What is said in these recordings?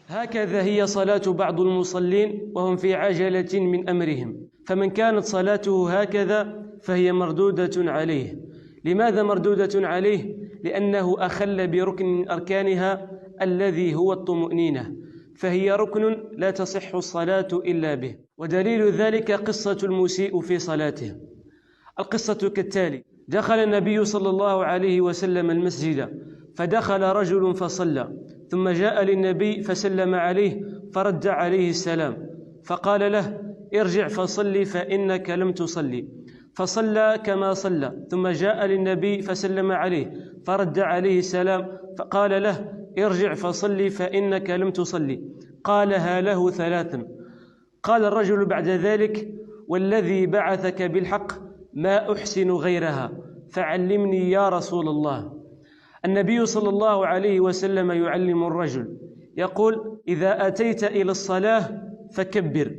هكذا هي صلاة بعض المصلين وهم في عجلة من أمرهم، فمن كانت صلاته هكذا فهي مردودة عليه. لماذا مردودة عليه؟ لأنه أخل بركن من أركانها الذي هو الطمأنينة، فهي ركن لا تصح الصلاة إلا به. ودليل ذلك قصة المسيء في صلاته. القصة كالتالي: دخل النبي صلى الله عليه وسلم المسجد، فدخل رجل فصلى، ثم جاء للنبي فسلم عليه فرد عليه السلام، فقال له: ارجع فصلي فإنك لم تصلي. فصلى كما صلى، ثم جاء للنبي فسلم عليه فرد عليه السلام، فقال له: ارجع فصلي فإنك لم تصلي. قالها له ثلاثا. قال الرجل بعد ذلك: والذي بعثك بالحق ما أحسن غيرها، فعلمني يا رسول الله. النبي صلى الله عليه وسلم يعلم الرجل، يقول: إذا أتيت إلى الصلاة فكبر،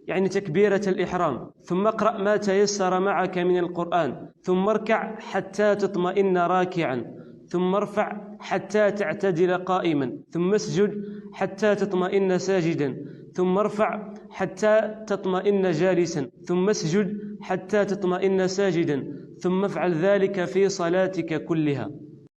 يعني تكبيرة الإحرام، ثم اقرأ ما تيسر معك من القرآن، ثم اركع حتى تطمئن راكعا، ثم ارفع حتى تعتدل قائما، ثم اسجد حتى تطمئن ساجدا، ثم ارفع حتى تطمئن جالسا، ثم اسجد حتى تطمئن ساجدا، ثم افعل ذلك في صلاتك كلها.